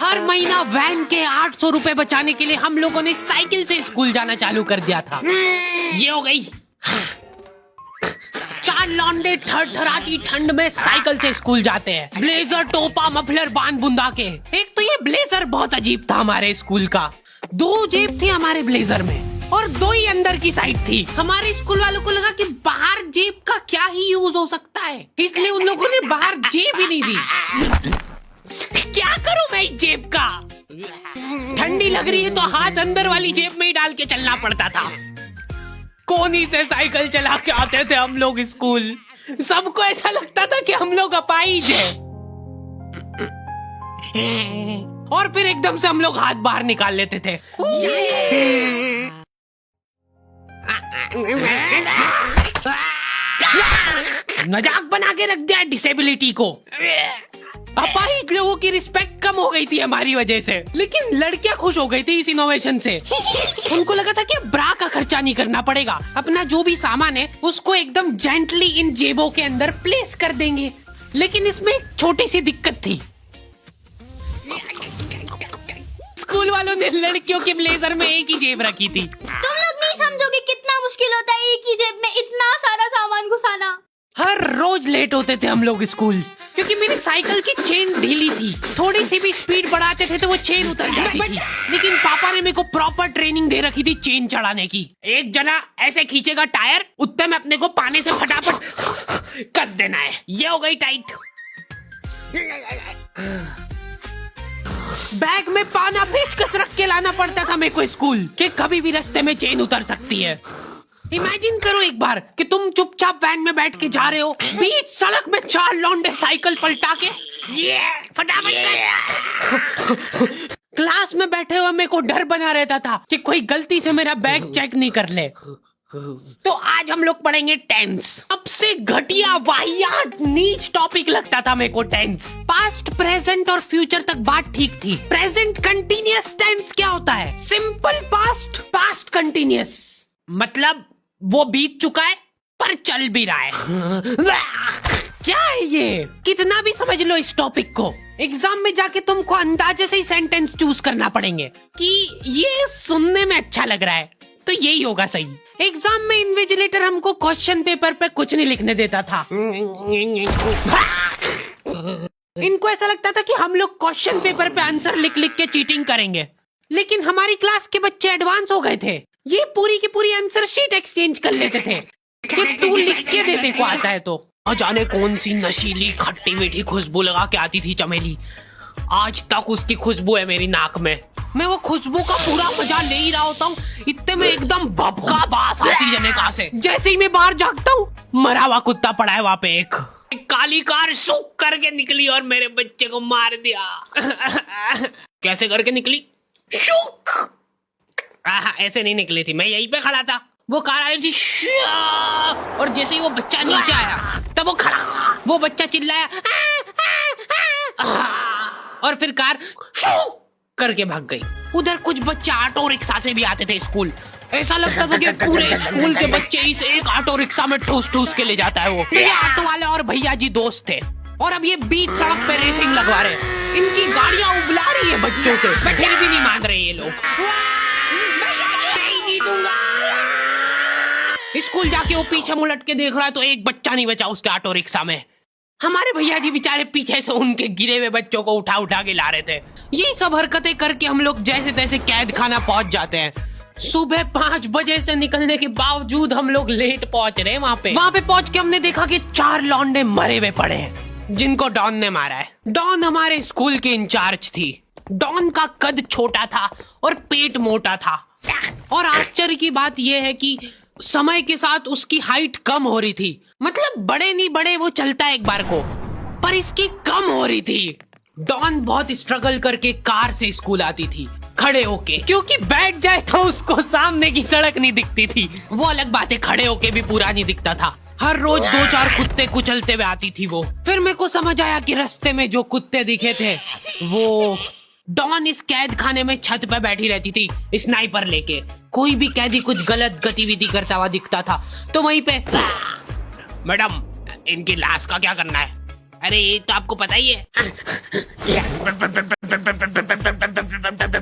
हर महीना वैन के 800 रुपए बचाने के लिए हम लोगों ने साइकिल से स्कूल जाना चालू कर दिया था। ये हो गई। चार लौंडे थरथराती ठंड में साइकिल से स्कूल जाते हैं, ब्लेजर, टोपा, मफलर बांध बुंदा के। एक तो ये ब्लेजर बहुत अजीब था हमारे स्कूल का। 2 जेब थी हमारे ब्लेजर में और 2 ही अंदर की साइड थी। हमारे स्कूल वालों को लगा कि बाहर जेब का क्या ही यूज हो सकता है, इसलिए उन लोगों ने बाहर जेब ही नहीं दी। क्या करूं मैं इस जेब का? ठंडी लग रही है तो हाथ अंदर वाली जेब में ही डाल के चलना पड़ता था। कोनी से साइकिल चला के आते थे हम लोग स्कूल। सबको ऐसा लगता था कि हम लोग अपाहिज हैं। और फिर एकदम से हम लोग हाथ बाहर निकाल लेते थे। मजाक बना के रख दिया डिसेबिलिटी को। अपाहिज लोगों की रिस्पेक्ट कम हो गई थी हमारी वजह से, लेकिन लड़कियां खुश हो गई थी इस इनोवेशन से। उनको लगा था कि ब्रा का खर्चा नहीं करना पड़ेगा, अपना जो भी सामान है उसको एकदम जेंटली इन जेबों के अंदर प्लेस कर देंगे। लेकिन इसमें एक छोटी सी दिक्कत थी। स्कूल वालों ने लड़कियों के ब्लेजर में एक ही जेब रखी थी। तुम लोग नहीं समझोगे कितना मुश्किल होता है एक ही जेब में इतना सारा सामान घुसाना। हर रोज लेट होते थे हम लोग स्कूल, क्योंकि मेरी साइकिल की चेन ढीली थी। थोड़ी सी भी स्पीड बढ़ाते थे तो वो चेन उतर जाती थी। लेकिन पापा ने मेरे को प्रॉपर ट्रेनिंग दे रखी थी चेन चढ़ाने की। एक जना ऐसे खींचेगा टायर, उतने में अपने को पाने से फटाफट कस देना है। ये हो गई टाइट। बैग में पाना पेचकस रख के लाना पड़ता था मेरे को स्कूल, कि कभी भी रास्ते में चेन उतर सकती है। इमेजिन करो एक बार कि तुम चुपचाप वैन में बैठ के जा रहे हो, बीच सड़क में 4 लौंडे साइकिल पलटा के ये फटाफट क्लास में बैठे हुए मेरे को डर बना रहता था कि कोई गलती से मेरा बैग चेक नहीं कर ले। तो आज हम लोग पढ़ेंगे टेंस। सबसे घटिया, वाहियात, नीच टॉपिक लगता था मेरे को टेंस। पास्ट, प्रेजेंट और फ्यूचर तक बात ठीक थी। प्रेजेंट कंटिन्यूअस टेंस क्या होता है? सिंपल पास्ट, पास्ट कंटिन्यूअस, मतलब वो बीत चुका है पर चल भी रहा है। क्या है ये? कितना भी समझ लो इस टॉपिक को, एग्जाम में जाके तुमको अंदाजे से ही सेंटेंस चूज करना पड़ेंगे कि ये सुनने में अच्छा लग रहा है तो यही होगा सही। एग्जाम में इन्विजिलेटर हमको क्वेश्चन पेपर पे कुछ नहीं लिखने देता था। इनको ऐसा लगता था कि हम लोग क्वेश्चन पेपर पे आंसर लिख लिख के चीटिंग करेंगे। लेकिन हमारी क्लास के बच्चे एडवांस हो गए थे, ये पूरी की पूरी आंसर शीट एक्सचेंज कर लेते थे कि तू लिख के दे, को आता है तो। जाने कौन सी नशीली खट्टी मीठी खुशबू लगा के आती थी चमेली, आज तक उसकी खुशबू है मेरी नाक में। मैं वो खुशबू का पूरा मजा ले ही रहा होता हूँ, इतने में एकदम भभका बास आती है कहाँ से। जैसे ही मैं बाहर जागता हूँ, मरा हुआ कुत्ता पड़ा है वहाँ पे। एक काली कार सूख करके निकली और मेरे बच्चे को मार दिया। कैसे करके निकली? शुक। ऐसे नहीं निकली थी, मैं यहीं पे खड़ा था, वो कार आ रही थी और जैसे ही वो बच्चा नीचे आया तब वो खड़ा, वो बच्चा चिल्लाया और फिर कार करके भाग गई। उधर कुछ बच्चे ऑटो रिक्शा से भी आते थे स्कूल। ऐसा लगता था कि पूरे स्कूल के बच्चे इस एक ऑटो रिक्शा में ठूस ठूस के ले जाता है वो। ये ऑटो वाले और भैया जी दोस्त थे और अब ये बीच सड़क पे रेसिंग लगवा रहे। इनकी गाड़ियां उबला रही है बच्चों से, पर फिर भी नहीं मान रहे ये लोग। स्कूल जाके वो पीछे मुलट के देख रहा है तो एक बच्चा नहीं बचा उसके ऑटो रिक्शा में। हमारे भैया जी बेचारे पीछे से उनके गिरे हुए बच्चों को उठा उठा के ला रहे थे। ये सब हरकतें करके हम लोग जैसे तैसे कैद खाना पहुंच जाते हैं। सुबह 5 बजे से निकलने के बावजूद हम लोग लेट पहुंच रहे हैं वहाँ पे पहुंच के हमने देखा कि 4 लौंडे मरे हुए पड़े हैं जिनको डॉन ने मारा है। डॉन हमारे स्कूल की इंचार्ज थी। डॉन का कद छोटा था और पेट मोटा था और आश्चर्य की बात यह है कि समय के साथ उसकी हाइट कम हो रही थी। मतलब बड़े नहीं बड़े वो चलता एक बार को, पर इसकी कम हो रही थी। डॉन बहुत स्ट्रगल करके कार से स्कूल आती थी खड़े होके, क्योंकि बैठ जाए तो उसको सामने की सड़क नहीं दिखती थी। वो अलग बात है, खड़े होके भी पूरा नहीं दिखता था। हर रोज 2-4 कुत्ते कुचलते हुए आती थी वो। फिर मेरे को समझ आया कि रास्ते में जो कुत्ते दिखे थे वो डॉन इस कैद खाने में छत पे बैठी रहती थी स्नाइपर लेके। कोई भी कैदी कुछ गलत गतिविधि करता हुआ दिखता था तो वहीं पे, मैडम इनकी लाश का क्या करना है? अरे ये तो आपको पता ही है।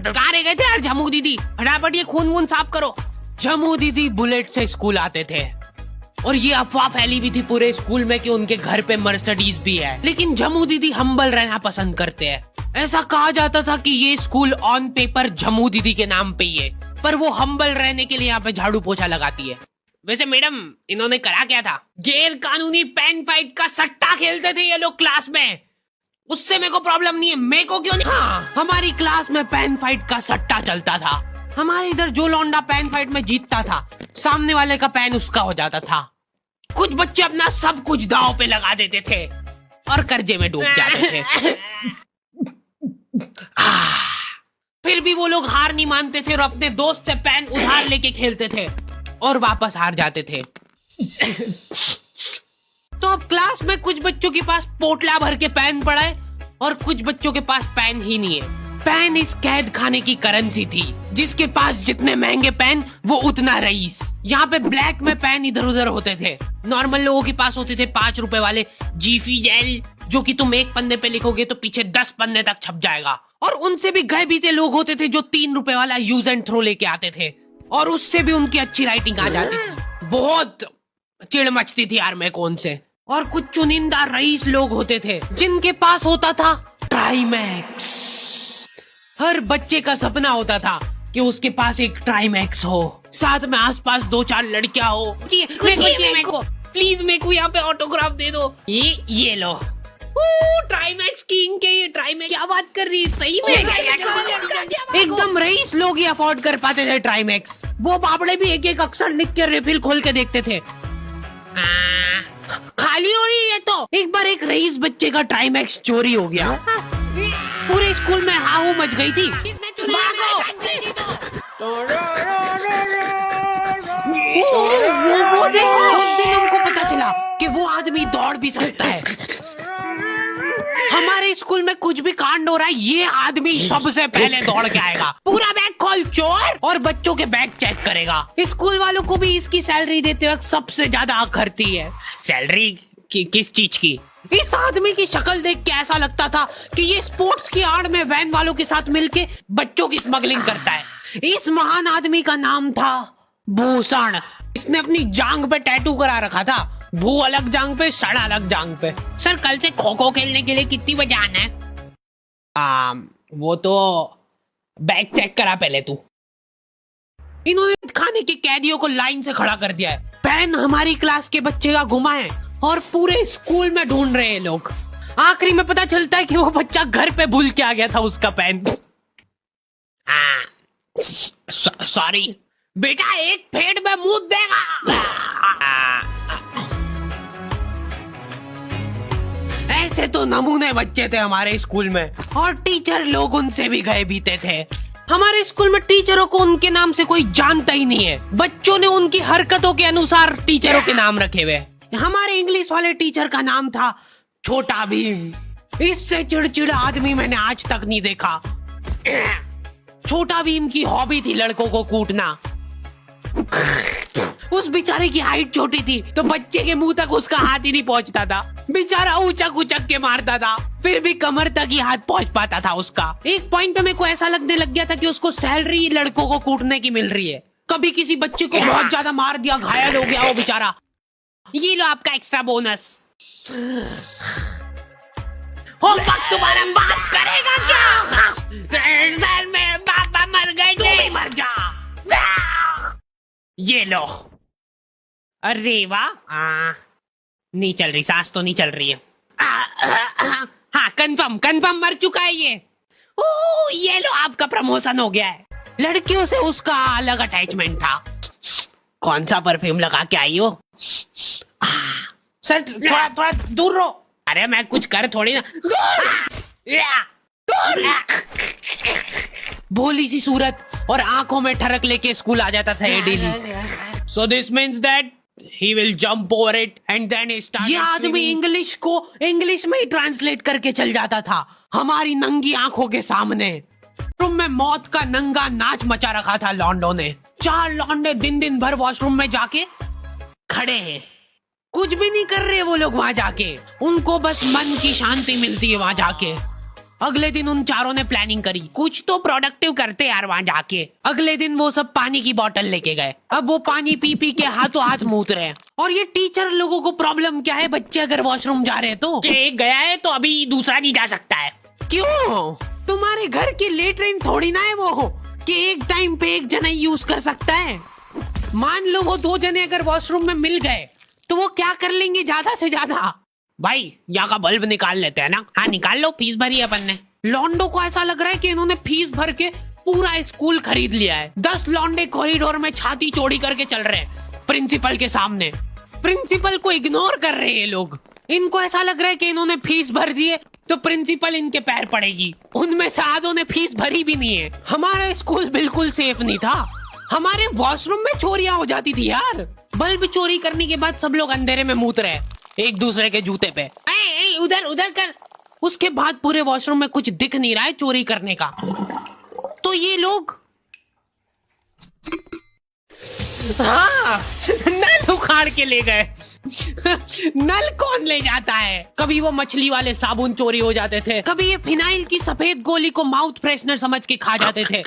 कहाँ रह गए थे यार झमू दीदी? फटाफट ये खून वून साफ करो। झमू दीदी बुलेट से स्कूल आते थे और ये अफवाह फैली हुई थी पूरे स्कूल में कि उनके घर पे मर्सिडीज भी है, लेकिन झमू दीदी हम्बल रहना पसंद करते हैं। ऐसा कहा जाता था कि ये स्कूल ऑन पेपर झमू दीदी के नाम पे ही है, पर वो हम्बल रहने के लिए यहाँ पे झाड़ू पोछा लगाती है। वैसे मैडम, इन्होंने करा क्या था? गैर कानूनी पेन फाइट का सट्टा खेलते थे ये लोग क्लास में। उससे मेरे को प्रॉब्लम नहीं है, मेरे को क्यों नहीं? हाँ, हमारी क्लास में पेन फाइट का सट्टा चलता था। हमारे इधर जो लौंडा पेन फाइट में जीतता था, सामने वाले का पेन उसका हो जाता था। कुछ बच्चे अपना सब कुछ दांव पे लगा देते थे और कर्जे में डूब जाते थे। फिर भी वो लोग हार नहीं मानते थे और अपने दोस्त से पेन उधार लेके खेलते थे और वापस हार जाते थे। तो अब क्लास में कुछ बच्चों के पास पोटला भर के पेन पड़ा है और कुछ बच्चों के पास पेन ही नहीं है। पेन इस कैद खाने की करेंसी थी, जिसके पास जितने महंगे पेन वो उतना रईस। यहाँ पे ब्लैक में पेन इधर उधर होते थे। नॉर्मल लोगों के पास होते थे 5 रुपए वाले जीफी जेल, जो कि तुम एक पन्ने पे लिखोगे तो पीछे 10 पन्ने तक छप जाएगा। और उनसे भी गए बीते लोग होते थे जो 3 रुपए वाला यूज एंड थ्रो लेके आते थे और उससे भी उनकी अच्छी राइटिंग आ जाती थी। बहुत चिढ़ मचती थी यार मेरे को उनसे। और कुछ चुनिंदा रईस लोग होते थे जिनके पास होता था ट्राईमैक्स। हर बच्चे का सपना होता था कि उसके पास एक ट्राईमैक्स हो, साथ में आसपास 2-4 लड़कियां हो। मेरे को प्लीज मेरे को यहाँ पे ऑटोग्राफ दे दो। ये लो ट्राईमैक्स किंग के। ये ट्राईमैक्स क्या बात कर रही है? सही में एकदम रईस लोग ही अफोर्ड कर पाते थे ट्राईमैक्स। वो बाबड़े भी एक एक अक्षर लिख के रिफिल खोल के देखते थे। खाली हो रही है तो एक बार एक रईस बच्चे का ट्राईमैक्स चोरी हो गया। पूरे स्कूल में हाहू मच गई थी। वो देखो, उस दिन हमको पता चला कि वो आदमी दौड़ भी सकता है। हमारे स्कूल में कुछ भी कांड हो रहा है, ये आदमी सबसे पहले दौड़ के आएगा, पूरा बैग खोल चोर, और बच्चों के बैग चेक करेगा। स्कूल वालों को भी इसकी सैलरी देते वक्त सबसे ज्यादा आग खरती है। सैलरी किस चीज की? इस आदमी की शक्ल देख के ऐसा लगता था कि ये स्पोर्ट्स की आड़ में वैन वालों के साथ मिलके बच्चों की स्मगलिंग करता है। इस महान आदमी का नाम था भूषण। इसने अपनी जांग पे टैटू करा रखा था, भू अलग जांग पे, सड़ अलग जांग पे। सर कल से खो खो खेलने के लिए कितनी बजे आना है? वो तो बैग चेक करा पहले तू। इन्होंने खाने के कैदियों को लाइन से खड़ा कर दिया है। पेन हमारी क्लास के बच्चे का गुमा है और पूरे स्कूल में ढूंढ रहे हैं लोग। आखिरी में पता चलता है कि वो बच्चा घर पे भूल के आ गया था उसका पेन। सॉरी बेटा, एक फेट में मुंह देगा। ऐसे तो नमूने बच्चे थे हमारे स्कूल में, और टीचर लोग उनसे भी गए बीते थे। हमारे स्कूल में टीचरों को उनके नाम से कोई जानता ही नहीं है। बच्चों ने उनकी हरकतों के अनुसार टीचरों के नाम रखे हुए। हमारे इंग्लिश वाले टीचर का नाम था छोटा भीम। इससे चिड़चिड़ा आदमी मैंने आज तक नहीं देखा। छोटा भीम की हॉबी थी लड़कों को कूटना। उस बेचारे की हाइट छोटी थी तो बच्चे के मुंह तक उसका हाथ ही नहीं पहुंचता था। बेचारा उचक उचक के मारता था, फिर भी कमर तक ही हाथ पहुंच पाता था उसका। एक पॉइंट पे मेरे को ऐसा लगने लग गया था कि उसको सैलरी लड़कों को कूटने की मिल रही है। कभी किसी बच्चे को बहुत ज्यादा मार दिया, घायल हो गया वो बेचारा, ये लो आपका एक्स्ट्रा बोनस। होमवर्क तुम्हारा बाप करेगा क्या? सर मेरे पापा मर गए, तू भी मर जा। ये लो। अरे वाह, नहीं चल रही, सांस तो नहीं चल रही है। हाँ कंफर्म मर चुका है ये। ये लो आपका प्रमोशन हो गया है। लड़कियों से उसका अलग अटैचमेंट था। कौन सा परफ्यूम लगा के आई हो? सर थोड़ा दूर रहो। अरे मैं कुछ कर थोड़ी ना। भोली सी सूरत और आंखों में ठरक लेके स्कूल आ जाता था ये daily. So this means that he will jump over it and then he started. ये आदमी इंग्लिश को इंग्लिश में ही ट्रांसलेट करके चल जाता था हमारी नंगी आंखों के सामने। रूम में मौत का नंगा नाच मचा रखा था लॉन्डो ने। 4 लॉन्डे दिन भर वॉशरूम में जाके खड़े हैं, कुछ भी नहीं कर रहे वो लोग वहां जाके। उनको बस मन की शांति मिलती है वहां जाके। अगले दिन उन चारों ने प्लानिंग करी, कुछ तो प्रोडक्टिव करते यार वहाँ जाके। अगले दिन वो सब पानी की बोतल लेके गए। अब वो पानी पी पी के हाथों हाथ मूत रहे हैं। और ये टीचर लोगों को प्रॉब्लम क्या है, बच्चे अगर वॉशरूम जा रहे हैं तो एक गया है तो अभी दूसरा नहीं जा सकता है। क्यों? तुम्हारे घर की लेटरिन थोड़ी ना है वो कि एक टाइम पे एक जना यूज कर सकता है। मान लो वो 2 जने अगर वॉशरूम में मिल गए तो वो क्या कर लेंगे ज्यादा से ज्यादा? भाई यहाँ का बल्ब निकाल लेते हैं ना। हाँ निकाल लो, फीस भरी है अपन ने। लॉन्डो को ऐसा लग रहा है कि इन्होंने फीस भर के पूरा स्कूल खरीद लिया है। 10 लॉन्डे कॉरिडोर में छाती चौड़ी करके चल रहे हैं प्रिंसिपल के सामने। प्रिंसिपल को इग्नोर कर रहे हैं ये लोग। इनको ऐसा लग रहा है कि इन्होंने फीस भर दी है तो प्रिंसिपल इनके पैर पड़ेगी। उनमें से आधों ने फीस भरी भी नहीं है। हमारा स्कूल बिल्कुल सेफ नहीं था। हमारे वॉशरूम में चोरियां हो जाती थी यार। बल्ब चोरी करने के बाद सब लोग अंधेरे में मूत रहे एक दूसरे के जूते पे। उधर उधर कर। उसके बाद पूरे वॉशरूम में कुछ दिख नहीं रहा है चोरी करने का। तो ये लोग हाँ नल उखाड़ के ले गए। नल कौन ले जाता है? कभी वो मछली वाले साबुन चोरी हो जाते थे, कभी ये फिनाइल की सफेद गोली को माउथ फ्रेशनर समझ के खा जाते थे।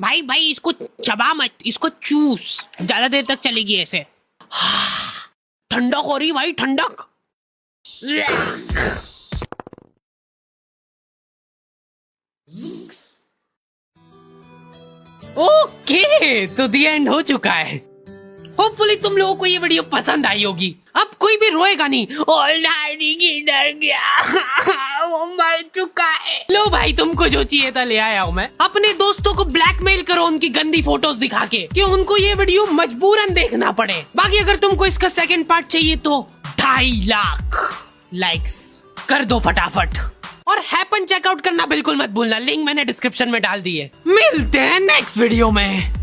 भाई भाई इसको चबा मत, इसको चूस, ज्यादा देर तक चलेगी ऐसे। ठंडक हो रही भाई, ठंडक। ओके तो दी एंड हो चुका है। होपफुली तुम लोगों को ये वीडियो पसंद आई होगी। अब कोई भी रोएगा नहीं। डैडी किधर गया? वो मर चुका है। लो भाई तुमको जो चाहिए था ले आया हूँ मैं। अपने दोस्तों को ब्लैकमेल करो उनकी गंदी फोटोज दिखा के कि उनको ये वीडियो मजबूरन देखना पड़े। बाकी अगर तुमको इसका सेकंड पार्ट चाहिए तो 2.5 लाख लाइक्स कर दो फटाफट। और हैपन चेकआउट करना बिल्कुल मत भूलना, लिंक मैंने डिस्क्रिप्शन में डाल दी है। मिलते हैं नेक्स्ट वीडियो में।